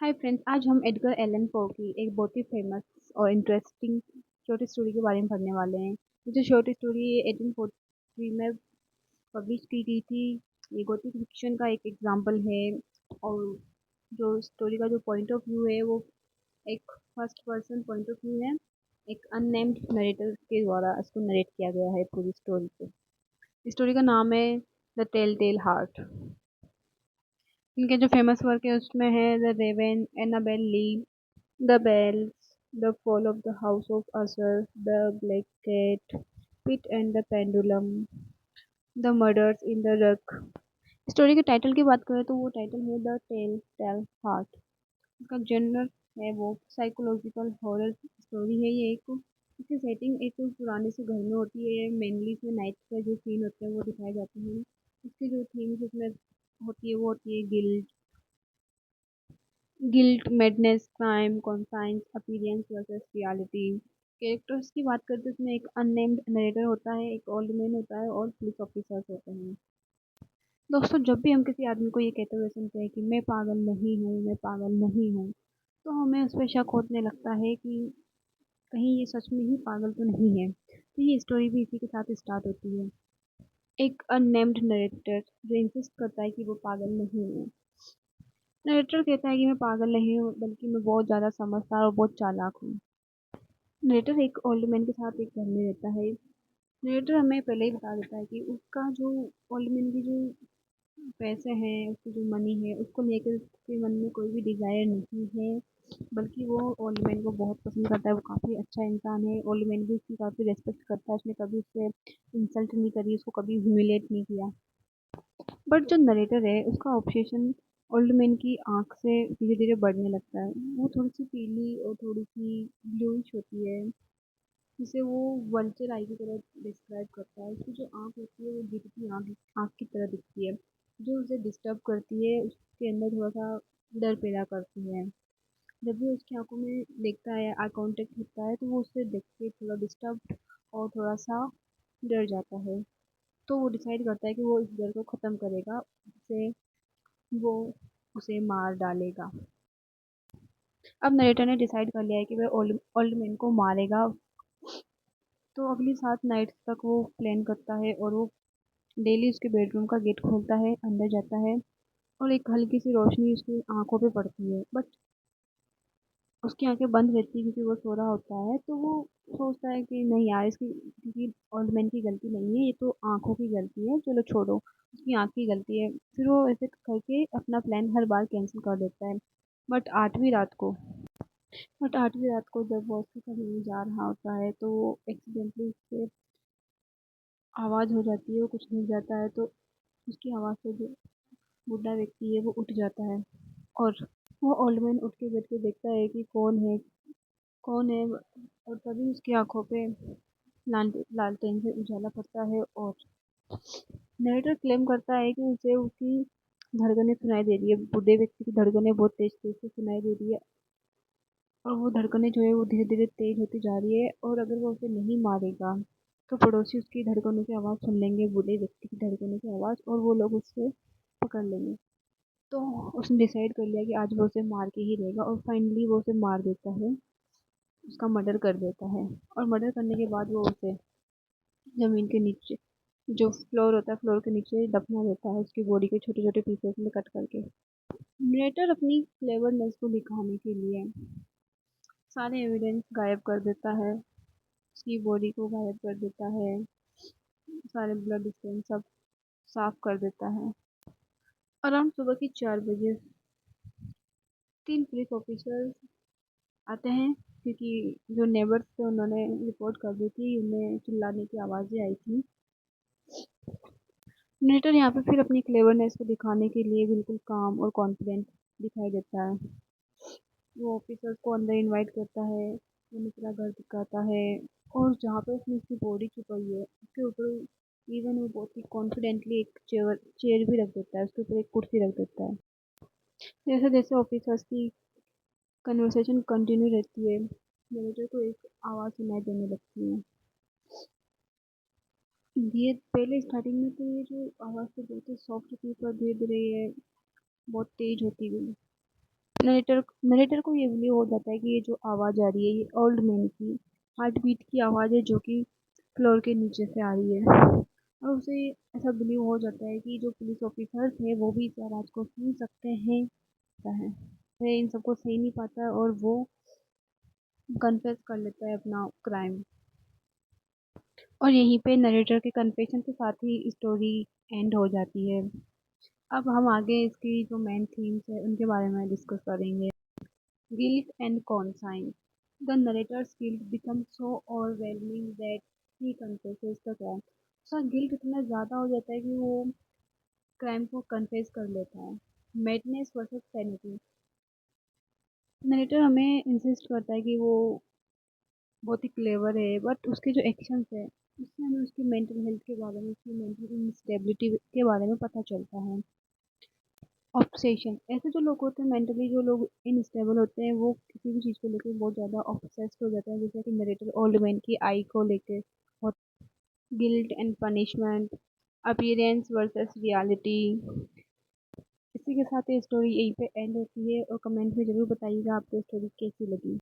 Hi friends, आज हम Edgar Allan Poe की एक बहुत ही फेमस और इंटरेस्टिंग शॉर्ट स्टोरी के बारे में पढ़ने वाले हैं। ये जो शॉर्ट स्टोरी 1843 में पब्लिश की गई थी। ये गॉथिक फिक्शन का एक एग्जाम्पल है। और जो स्टोरी का जो पॉइंट ऑफ व्यू है वो एक first person point of view है। एक अननेम्ड नरेटर के द्वारा इसको नरेट किया गया है पूरी स्टोरी को। स्टोरी का नाम है द टेल टेल हार्ट। इनके जो फेमस वर्क है उसमें है the Raven, Annabel Lee, The Bells, The Fall of the House of Usher, The Black Cat, Pit and the Pendulum, The Murders in the Ruck। Story के title की बात करें तो वो टाइटल है द टेल टेल हार्ट। इसका जनर है वो साइकोलॉजिकल हॉरर स्टोरी है। ये एक इसकी सेटिंग एक पुराने से घर में होती है। मेनली इसमें नाइट का जो सीन होते हैं वो दिखाए जाते हैं। इसकी जो थीम्स इसमें होती है वो होती है guilt, madness, crime, conscience, appearance versus reality. Characters की बात करते हैं इसमें एक अननेम्ड नरेटर होता है, एक ओल्ड मैन होता है और पुलिस ऑफिसर्स होते हैं। दोस्तों, जब भी हम किसी आदमी को ये कहते हुए सुनते हैं कि मैं पागल नहीं हूँ, मैं पागल नहीं हूँ, तो हमें उस पर शक होने लगता है कि कहीं ये सच में ही पागल तो नहीं है। तो ये स्टोरी भी इसी के साथ स्टार्ट होती है। एक अननेम्ड नरेटर जो इंसिस्ट करता है कि वो पागल नहीं है। नरेटर कहता है कि मैं पागल नहीं हूँ, बल्कि मैं बहुत ज़्यादा समझदार और बहुत चालाक हूँ। नरेटर एक ओल्ड मैन के साथ एक घर में रहता है। नरेटर हमें पहले ही बता देता है कि उसका जो ओल्ड मैन की जो पैसे हैं, उसकी जो मनी है, उसको लेकर उसके मन में कोई भी डिजायर नहीं है। बल्कि वो ओल्ड मैन को बहुत पसंद करता है। वो काफ़ी अच्छा इंसान है। ओल्ड मैन भी उसकी काफ़ी रेस्पेक्ट करता है। उसने कभी उससे इंसल्ट नहीं करी, उसको कभी ह्यूमिलेट नहीं किया। बट जो नरेटर है उसका ऑब्सेशन ओल्ड मैन की आंख से धीरे धीरे बढ़ने लगता है। वो थोड़ी सी पीली और थोड़ी सी ब्लूइश होती है, जिसे वो वल्चर आई की तरह डिस्क्राइब करता है। उसकी जो आँख होती है वो गिद्ध की आँख आँख की तरह दिखती है, जो उसे डिस्टर्ब करती है, उसके अंदर थोड़ा सा डर पैदा करती है। जब भी उसकी आंखों में देखता है, आई कांटेक्ट होता है, तो वो उससे देख के थोड़ा डिस्टर्ब और थोड़ा सा डर जाता है। तो वो डिसाइड करता है कि वो इस डर को ख़त्म करेगा, उसे वो उसे मार डालेगा। अब नरेटर ने डिसाइड कर लिया है कि वह ओल्ड ओल्ड मैन को मारेगा। तो अगली 7 नाइट्स तक वो प्लान करता है और वो डेली उसके बेडरूम का गेट खोलता है, अंदर जाता है और एक हल्की सी रोशनी उसकी आंखों पे पड़ती है। बट उसकी आंखें बंद रहती है क्योंकि वो सो रहा होता है। तो वो सोचता है कि नहीं यार, इसकी किसी ओल्ड मैन की गलती नहीं है, ये तो आंखों की गलती है, चलो छोड़ो, उसकी आंख की गलती है। फिर वो ऐसे करके अपना प्लान हर बार कैंसिल कर देता है। बट आठवीं रात को बट आठवीं रात को जब वो उसके कमरे में जा रहा होता है तो वो एक्सीडेंटली उससे आवाज़ हो जाती है। वो कुछ गिर जाता है, तो उसकी आवाज़ से जो बूढ़ा व्यक्ति है वो उठ जाता है। और वो ओल्ड मैन उठ के बैठ के देखता है कि कौन है। और तभी उसकी आंखों पे लालटेन से उजाला पड़ता है और नरेटर क्लेम करता है कि उसे उसकी धड़कनें सुनाई दे रही है। बूढ़े व्यक्ति की धड़कनें बहुत तेज तेज से सुनाई दे रही है और वो धड़कनें जो है वो धीरे धीरे तेज होती जा रही है। और अगर वो उसे नहीं मारेगा तो पड़ोसी उसकी धड़कनों की आवाज़ सुन लेंगे, बूढ़े व्यक्ति की धड़कनों की आवाज़, और वो लोग उससे पकड़ लेंगे। तो उसने डिसाइड कर लिया कि आज वो उसे मार के ही रहेगा और फाइनली वो उसे मार देता है, उसका मर्डर कर देता है। और मर्डर करने के बाद वो उसे ज़मीन के नीचे, जो फ्लोर होता है, फ्लोर के नीचे दफना देता है, उसकी बॉडी के छोटे छोटे पीसेस में कट करके। नरेटर अपनी क्लेवरनेस को दिखाने के लिए सारे एविडेंस गायब कर देता है, उसकी बॉडी को गायब कर देता है, सारे ब्लड स्टेन सब साफ कर देता है। अराउंड सुबह की 4 बजे 3 पुलिस ऑफिसर्स आते हैं, क्योंकि जो नेबर्स थे उन्होंने रिपोर्ट कर दी थी, उन्हें चिल्लाने की आवाज़ें आई थी। नेटर यहाँ पे फिर अपनी क्लेवरनेस को दिखाने के लिए बिल्कुल काम और कॉन्फिडेंट दिखाई देता है। वो ऑफिसर्स को अंदर इनवाइट करता है, उन्हें पूरा घर दिखाता है, और जहाँ पे उसने उसकी बॉडी छुपाई है उसके ऊपर इवन वो बहुत ही कॉन्फिडेंटली एक चेयर चेयर भी रख देता है, उसके ऊपर एक कुर्सी रख देता है। जैसे जैसे ऑफिसर्स की कन्वर्सेशन कंटिन्यू रहती है, मैनेजर को एक आवाज़ सुनाई देने लगती है। ये पहले स्टार्टिंग में तो ये जो आवाज़ थी बहुत ही सॉफ्ट थी, पर धीरे धीरे ये बहुत तेज होती गई। नरेटर नरेटर को ये बिलीव हो जाता है कि ये जो आवाज़ आ रही है ये ओल्ड मैन की हार्ट बीट की आवाज़ है जो कि फ्लोर के नीचे से आ रही है। और उसे ऐसा बिलीव हो जाता है कि जो पुलिस ऑफिसर्स हैं वो भी इस आवाज़ को सुन सकते हैं। ऐसा है वह इन सबको सही नहीं पाता है और वो कन्फेस कर लेता है अपना क्राइम। और यहीं पे नरेटर के कन्फेशन के साथ ही स्टोरी एंड हो जाती है। अब हम आगे इसकी जो मेन थीम्स है उनके बारे में डिस्कस करेंगे। Guilt and conscience. The narrator's guilt become so overwhelming that he confesses the crime. उसका गिल्ट इतना ज़्यादा हो जाता है कि वो क्राइम को कन्फेस कर लेता है। Madness versus sanity. नरेटर हमें इंसिस्ट करता है कि वो बहुत ही क्लेवर है बट उसके जो एक्शंस है उससे हमें उसकी मेंटल हेल्थ के बारे में उसकी मेंटल इंस्टेबिलिटी के बारे में पता चलता है। ऑब्सेशन। ऐसे जो लोग होते हैं मेंटली जो लोग इनस्टेबल होते हैं वो किसी भी चीज़ को लेकर बहुत ज़्यादा ऑब्सेस्ड हो जाते हैं जैसे कि नरेटर ओल्ड मैन की आई को लेके। और guilt and punishment. Appearance versus reality. इसी के साथ ये स्टोरी यहीं पे एंड होती है और कमेंट में ज़रूर बताइएगा आपको स्टोरी कैसी लगी।